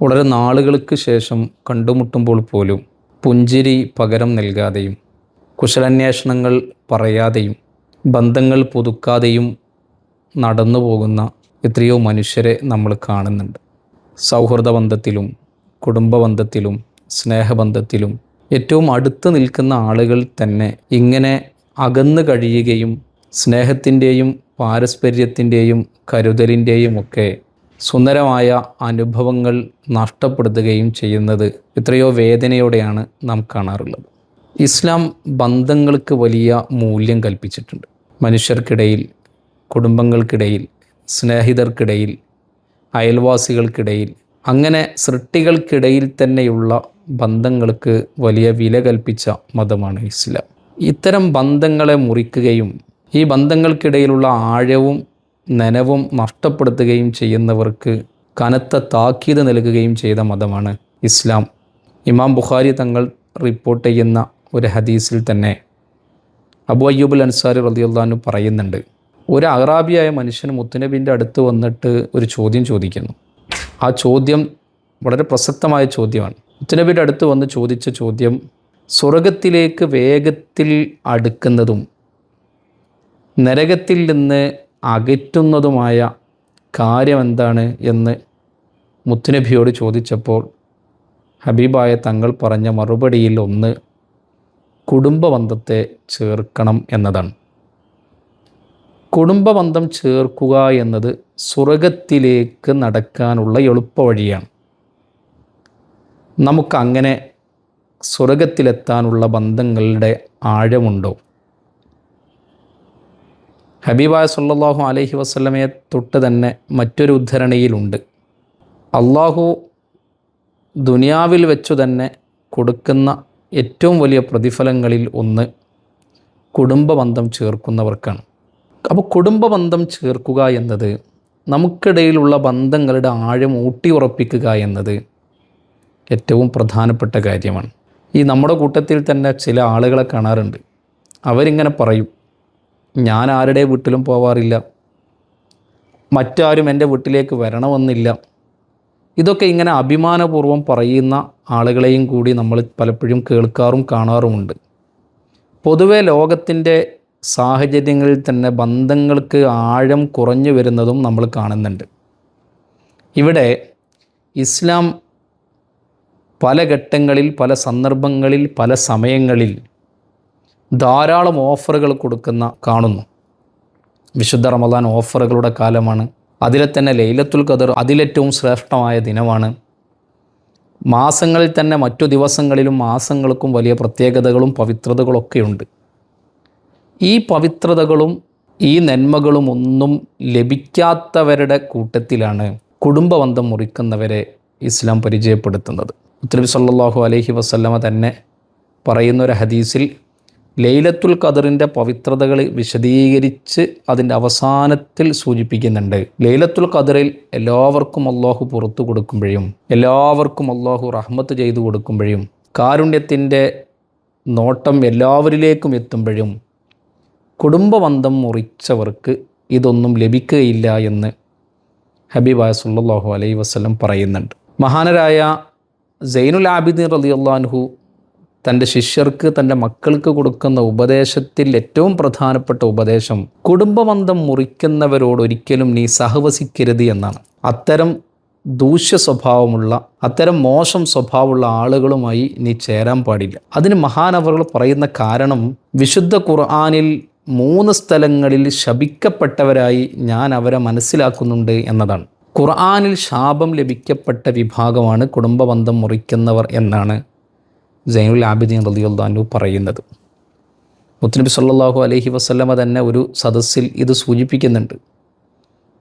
വളരെ നാളുകൾക്ക് ശേഷം കണ്ടുമുട്ടുമ്പോൾ പോലും പുഞ്ചിരി പകരം നൽകാതെയും കുശലാന്വേഷണങ്ങൾ പറയാതെയും ബന്ധങ്ങൾ പുതുക്കാതെയും നടന്നു പോകുന്ന എത്രയോ മനുഷ്യരെ നമ്മൾ കാണുന്നുണ്ട്. സൗഹൃദ ബന്ധത്തിലും കുടുംബ ബന്ധത്തിലും സ്നേഹബന്ധത്തിലും ഏറ്റവും അടുത്ത് നിൽക്കുന്ന ആളുകൾ തന്നെ ഇങ്ങനെ അകന്നു കഴിയുകയും സ്നേഹത്തിൻ്റെയും പാരസ്പര്യത്തിൻ്റെയും കരുതലിൻ്റെയും ഒക്കെ സുന്ദരമായ അനുഭവങ്ങൾ നഷ്ടപ്പെടുത്തുകയും ചെയ്യുന്നത് എത്രയോ വേദനയോടെയാണ് നാം കാണാറുള്ളത്. ഇസ്ലാം ബന്ധങ്ങൾക്ക് വലിയ മൂല്യം കൽപ്പിച്ചിട്ടുണ്ട്. മനുഷ്യർക്കിടയിൽ, കുടുംബങ്ങൾക്കിടയിൽ, സ്നേഹിതർക്കിടയിൽ, അയൽവാസികൾക്കിടയിൽ, അങ്ങനെ സൃഷ്ടികൾക്കിടയിൽ തന്നെയുള്ള ബന്ധങ്ങൾക്ക് വലിയ വില കൽപ്പിച്ച മതമാണ് ഇസ്ലാം. ഇത്തരം ബന്ധങ്ങളെ മുറിക്കുകയും ഈ ബന്ധങ്ങൾക്കിടയിലുള്ള ആഴവും നനവും നഷ്ടപ്പെടുത്തുകയും ചെയ്യുന്നവർക്ക് കനത്ത താക്കീത് നൽകുകയും ചെയ്ത മതമാണ് ഇസ്ലാം. ഇമാം ബുഖാരി തങ്ങൾ റിപ്പോർട്ട് ചെയ്യുന്ന ഒരു ഹദീസിൽ തന്നെ അബൂ അയ്യൂബുൽ അൻസാരി റളിയല്ലാഹു അൻഹു പറയുന്നുണ്ട്, ഒരു അറാബിയായ മനുഷ്യൻ മുത്തുനബിൻ്റെ അടുത്ത് വന്നിട്ട് ഒരു ചോദ്യം ചോദിക്കുന്നു. ആ ചോദ്യം വളരെ പ്രസക്തമായ ചോദ്യമാണ്. മുത്തുനബിയുടെ അടുത്ത് വന്ന് ചോദിച്ച ചോദ്യം, സ്വർഗത്തിലേക്ക് വേഗത്തിൽ അടുക്കുന്നതും നരകത്തിൽ നിന്ന് അകറ്റുന്നതുമായ കാര്യം എന്താണ് എന്ന് മുത്തുനബിയോട് ചോദിച്ചപ്പോൾ ഹബീബായ തങ്ങൾ പറഞ്ഞ മറുപടിയിൽ ഒന്ന് കുടുംബബന്ധത്തെ ചേർക്കണം എന്നതാണ്. കുടുംബബന്ധം ചേർക്കുക എന്നത് സ്വർഗത്തിലേക്ക് നടക്കാനുള്ള എളുപ്പവഴിയാണ്. നമുക്കങ്ങനെ സ്വർഗത്തിലെത്താനുള്ള ബന്ധങ്ങളുടെ ആഴമുണ്ടോ? ഹബീബായ സല്ലല്ലാഹു അലൈഹി വസല്ലമയെ തൊട്ട് തന്നെ മറ്റൊരു ഉദ്ധരണിയിലുണ്ട്, അള്ളാഹു ദുനിയാവിൽ വെച്ചു തന്നെ കൊടുക്കുന്ന ഏറ്റവും വലിയ പ്രതിഫലങ്ങളിൽ ഒന്ന് കുടുംബബന്ധം ചേർക്കുന്നവർക്കാണ്. അപ്പോൾ കുടുംബബന്ധം ചേർക്കുക എന്നത്, നമുക്കിടയിലുള്ള ബന്ധങ്ങളുടെ ആഴം ഊട്ടിയുറപ്പിക്കുക എന്നത് ഏറ്റവും പ്രധാനപ്പെട്ട കാര്യമാണ്. ഈ നമ്മുടെ കൂട്ടത്തിൽ തന്നെ ചില ആളുകളെ കാണാറുണ്ട്. അവരിങ്ങനെ പറയും, ഞാൻ ആരുടെ വീട്ടിലും പോവാറില്ല, മറ്റാരും എൻ്റെ വീട്ടിലേക്ക് വരണമെന്നില്ല. ഇതൊക്കെ ഇങ്ങനെ അഭിമാനപൂർവ്വം പറയുന്ന ആളുകളെയും കൂടി നമ്മൾ പലപ്പോഴും കേൾക്കാറും കാണാറുമുണ്ട്. പൊതുവെ ലോകത്തിൻ്റെ സാഹചര്യങ്ങളിൽ തന്നെ ബന്ധങ്ങൾക്ക് ആഴം കുറഞ്ഞു വരുന്നതും നമ്മൾ കാണുന്നുണ്ട്. ഇവിടെ ഇസ്ലാം പല ഘട്ടങ്ങളിൽ, പല സന്ദർഭങ്ങളിൽ, പല സമയങ്ങളിൽ ധാരാളം ഓഫറുകൾ കൊടുക്കുന്ന കാണുന്നു. വിശുദ്ധ റമദാൻ ഓഫറുകളുടെ കാലമാണ്. അതിലെ തന്നെ ലൈലത്തുൽ ഖദർ അതിലേറ്റവും ശ്രേഷ്ഠമായ ദിനമാണ്. മാസങ്ങളിൽ തന്നെ മറ്റു ദിവസങ്ങളിലും മാസങ്ങൾക്കും വലിയ പ്രത്യേകതകളും പവിത്രതകളൊക്കെയുണ്ട്. ഈ പവിത്രതകളും ഈ നന്മകളും ഒന്നും ലഭിക്കാത്തവരുടെ കൂട്ടത്തിലാണ് കുടുംബബന്ധം മുറിക്കുന്നവരെ ഇസ്ലാം പരിചയപ്പെടുത്തുന്നത്. നബി സല്ലല്ലാഹു അലൈഹി വസല്ലമ തന്നെ പറയുന്നൊരു ഹദീസിൽ ലൈലത്തുൽ ഖദറിൻ്റെ പവിത്രതകൾ വിശദീകരിച്ച് അതിൻ്റെ അവസാനത്തിൽ സൂചിപ്പിക്കുന്നുണ്ട്. ലൈലത്തുൽ ഖദറിൽ എല്ലാവർക്കും അള്ളാഹു പുറത്തു കൊടുക്കുമ്പോഴും, എല്ലാവർക്കും അള്ളാഹു റഹ്മത്ത് ചെയ്തു കൊടുക്കുമ്പോഴും, കാരുണ്യത്തിൻ്റെ നോട്ടം എല്ലാവരിലേക്കും എത്തുമ്പോഴും കുടുംബബന്ധം മുറിച്ചവർക്ക് ഇതൊന്നും ലഭിക്കുകയില്ല എന്ന് ഹബീബായ സല്ലല്ലാഹു അലൈഹി വസല്ലം പറയുന്നുണ്ട്. മഹാനരായ സൈനുൽ ആബിദീൻ റളിയല്ലാഹു അൻഹു തൻ്റെ ശിഷ്യർക്ക്, തൻ്റെ മക്കൾക്ക് കൊടുക്കുന്ന ഉപദേശത്തിൽ ഏറ്റവും പ്രധാനപ്പെട്ട ഉപദേശം കുടുംബബന്ധം മുറിക്കുന്നവരോടൊരിക്കലും നീ സഹവസിക്കരുത് എന്നാണ്. അത്തരം ദൂഷ്യ സ്വഭാവമുള്ള, അത്തരം മോശം സ്വഭാവമുള്ള ആളുകളുമായി നീ ചേരാൻ പാടില്ല. അതിന് മഹാനവറുകൾ പറയുന്ന കാരണം, വിശുദ്ധ ഖുർആനിൽ 3 സ്ഥലങ്ങളിൽ ശപിക്കപ്പെട്ടവരായി ഞാൻ അവരെ മനസ്സിലാക്കുന്നുണ്ട് എന്നതാണ്. ഖുർആനിൽ ശാപം ലഭിക്കപ്പെട്ട വിഭാഗമാണ് കുടുംബബന്ധം മുറിക്കുന്നവർ എന്നാണ് സൈനുൽ ആബിദീൻ റളിയല്ലാഹു അൻഹു പറയുന്നത്. മുത്തുനബി സല്ലല്ലാഹു അലൈഹി വസല്ലമ തന്നെ ഒരു സദസ്സിൽ ഇത് സൂചിപ്പിക്കുന്നുണ്ട്.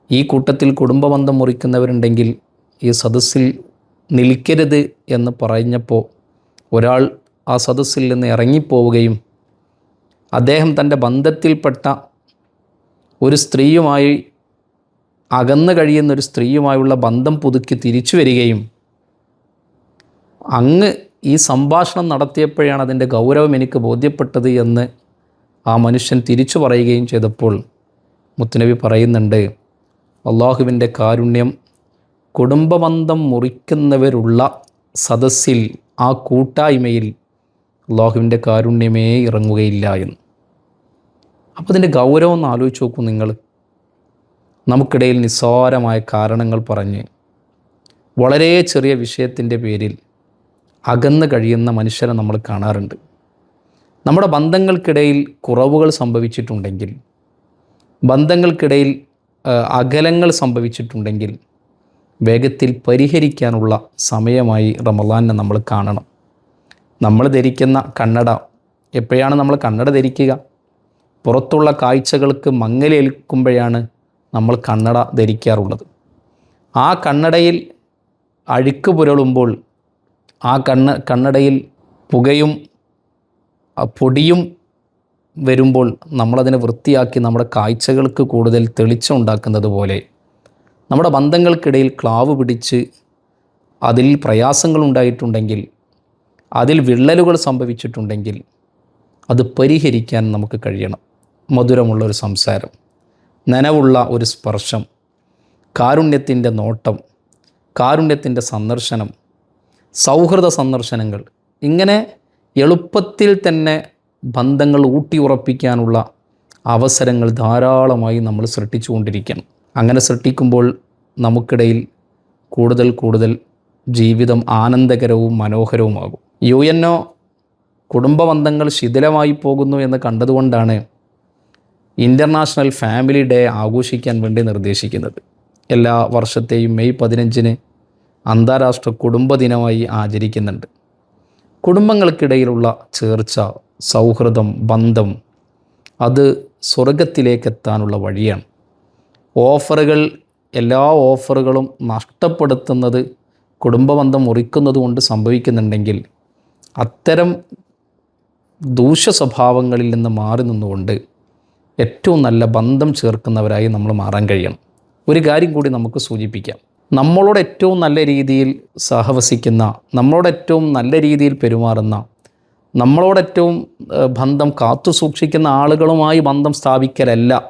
ഈ കൂട്ടത്തിൽ കുടുംബബന്ധം മുറിക്കുന്നവരുണ്ടെങ്കിൽ ഈ സദസ്സിൽ നിൽക്കരുത് എന്ന് പറഞ്ഞപ്പോൾ ഒരാൾ ആ സദസ്സിൽ നിന്ന് ഇറങ്ങിപ്പോവുകയും അദ്ദേഹം തൻ്റെ ബന്ധത്തിൽപ്പെട്ട ഒരു സ്ത്രീയുമായി, അകന്നു കഴിയുന്ന ഒരു സ്ത്രീയുമായുള്ള ബന്ധം പുതുക്കി തിരിച്ചു വരികയും അങ്ങ് ഈ സംഭാഷണം നടത്തിയപ്പോഴാണ് അതിൻ്റെ ഗൗരവം എനിക്ക് ബോധ്യപ്പെട്ടത് എന്ന് ആ മനുഷ്യൻ തിരിച്ചു പറയുകയും ചെയ്തപ്പോൾ മുത്തുനബി പറയുന്നുണ്ട്, അള്ളാഹുവിൻ്റെ കാരുണ്യം കുടുംബബന്ധം മുറിക്കുന്നവരുള്ള സദസ്സിൽ, ആ കൂട്ടായ്മയിൽ അള്ളാഹുവിൻ്റെ കാരുണ്യമേ ഇറങ്ങുകയില്ല എന്ന്. അപ്പോൾ അതിൻ്റെ ഗൗരവം ഒന്ന് ആലോചിച്ച് നോക്കൂ നിങ്ങൾ. നമുക്കിടയിൽ നിസ്സാരമായ കാരണങ്ങൾ പറഞ്ഞ് വളരെ ചെറിയ വിഷയത്തിൻ്റെ പേരിൽ അകന്ന് കഴിയുന്ന മനുഷ്യരെ നമ്മൾ കാണാറുണ്ട്. നമ്മുടെ ബന്ധങ്ങൾക്കിടയിൽ കുറവുകൾ സംഭവിച്ചിട്ടുണ്ടെങ്കിൽ, ബന്ധങ്ങൾക്കിടയിൽ അകലങ്ങൾ സംഭവിച്ചിട്ടുണ്ടെങ്കിൽ വേഗത്തിൽ പരിഹരിക്കാനുള്ള സമയമായി റമളാനെ നമ്മൾ കാണണം. നമ്മൾ ധരിക്കുന്ന കണ്ണട, എപ്പോഴാണ് നമ്മൾ കണ്ണട ധരിക്കുക? പുറത്തുള്ള കാഴ്ചകൾക്ക് മങ്ങലേൽക്കുമ്പോഴാണ് നമ്മൾ കണ്ണട ധരിക്കാറുള്ളത്. ആ കണ്ണടയിൽ അഴുക്ക് പുരളുമ്പോൾ, ആ കണ്ണടയിൽ പുകയും പൊടിയും വരുമ്പോൾ നമ്മളതിനെ വൃത്തിയാക്കി നമ്മുടെ കാഴ്ചകൾക്ക് കൂടുതൽ തെളിച്ചം ഉണ്ടാക്കുന്നത് പോലെ നമ്മുടെ ബന്ധങ്ങൾക്കിടയിൽ ക്ലാവ് പിടിച്ച് അതിൽ പ്രയാസങ്ങൾ ഉണ്ടായിട്ടുണ്ടെങ്കിൽ, അതിൽ വിള്ളലുകൾ സംഭവിച്ചിട്ടുണ്ടെങ്കിൽ അത് പരിഹരിക്കാൻ നമുക്ക് കഴിയണം. മധുരമുള്ളൊരു സംസാരം, നനവുള്ള ഒരു സ്പർശം, കാരുണ്യത്തിൻ്റെ നോട്ടം, കാരുണ്യത്തിൻ്റെ സന്ദർശനം, സൗഹൃദ സന്ദർശനങ്ങൾ, ഇങ്ങനെ എളുപ്പത്തിൽ തന്നെ ബന്ധങ്ങൾ ഊട്ടിയുറപ്പിക്കാനുള്ള അവസരങ്ങൾ ധാരാളമായി നമ്മൾ സൃഷ്ടിച്ചുകൊണ്ടിരിക്കണം. അങ്ങനെ സൃഷ്ടിക്കുമ്പോൾ നമുക്കിടയിൽ കൂടുതൽ കൂടുതൽ ജീവിതം ആനന്ദകരവും മനോഹരവുമാകും. UNO കുടുംബബന്ധങ്ങൾ ശിഥിലമായി പോകുന്നു എന്ന് കണ്ടതുകൊണ്ടാണ് ഇൻ്റർനാഷണൽ ഫാമിലി ഡേ ആഘോഷിക്കാൻ വേണ്ടി നിർദ്ദേശിക്കുന്നത്. എല്ലാ വർഷത്തെയും മെയ് 15 അന്താരാഷ്ട്ര കുടുംബ ദിനമായി ആചരിക്കുന്നുണ്ട്. കുടുംബങ്ങൾക്കിടയിലുള്ള ചേർച്ച, സൗഹൃദം, ബന്ധം അത് സ്വർഗത്തിലേക്കെത്താനുള്ള വഴിയാണ്. എല്ലാ ഓഫറുകളും നഷ്ടപ്പെടുത്തുന്നത് കുടുംബബന്ധം മുറിക്കുന്നത് കൊണ്ട് സംഭവിക്കുന്നുണ്ടെങ്കിൽ അത്തരം ദൂഷ്യ സ്വഭാവങ്ങളിൽ നിന്ന് മാറി നിന്നുകൊണ്ട് ഏറ്റവും നല്ല ബന്ധം ചേർക്കുന്നവരായി നമ്മൾ മാറാൻ കഴിയണം. ഒരു കാര്യം കൂടി നമുക്ക് സൂചിപ്പിക്കാം. നമ്മളോട് ഏറ്റവും നല്ല രീതിയിൽ സഹവസിക്കുന്ന, നമ്മളോട് ഏറ്റവും നല്ല രീതിയിൽ പെരുമാറുന്ന, നമ്മളോട് ഏറ്റവും ബന്ധം കാത്തു സൂക്ഷിക്കുന്ന ആളുകളുമായി ബന്ധം സ്ഥാപിക്കലല്ല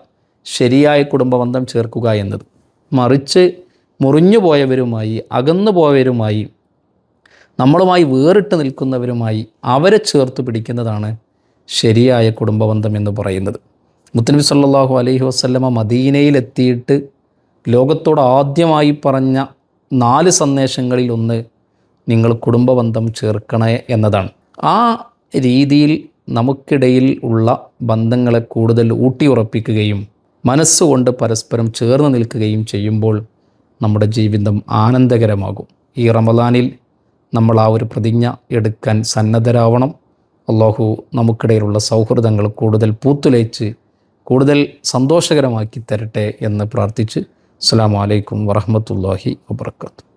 ശരിയായ കുടുംബബന്ധം ചേർക്കുക എന്നത്. മറിച്ച് മുറിഞ്ഞു പോയവരുമായി, അകന്നു പോയവരുമായി, നമ്മളുമായി വേറിട്ട് നിൽക്കുന്നവരുമായി അവരെ ചേർത്ത് പിടിക്കുന്നതാണ് ശരിയായ കുടുംബബന്ധം എന്ന് പറയുന്നത്. മുത്തനബി സല്ലല്ലാഹു അലൈഹി വസല്ലമ മദീനയിലെത്തിയിട്ട് ലോകത്തോട് ആദ്യമായി പറഞ്ഞ 4 സന്ദേശങ്ങളിൽ ഒന്ന് നിങ്ങൾ കുടുംബബന്ധം ചേർക്കണേ എന്നതാണ്. ആ രീതിയിൽ നമുക്കിടയിൽ ഉള്ള ബന്ധങ്ങളെ കൂടുതൽ ഊട്ടിയുറപ്പിക്കുകയും മനസ്സുകൊണ്ട് പരസ്പരം ചേർന്ന് നിൽക്കുകയും ചെയ്യുമ്പോൾ നമ്മുടെ ജീവിതം ആനന്ദകരമാകും. ഈ റമളാനിൽ നമ്മൾ ആ ഒരു പ്രതിജ്ഞ എടുക്കാൻ സന്നദ്ധരാവണം. അല്ലാഹു നമുക്കിടയിലുള്ള സൗഹൃദങ്ങൾ കൂടുതൽ പൂത്തുലയിച്ച് കൂടുതൽ സന്തോഷകരമാക്കി തരട്ടെ എന്ന് പ്രാർത്ഥിച്ച് അസ്സലാമു അലൈക്കും വറഹ്മത്തുള്ളാഹി വബറകാതുഹു.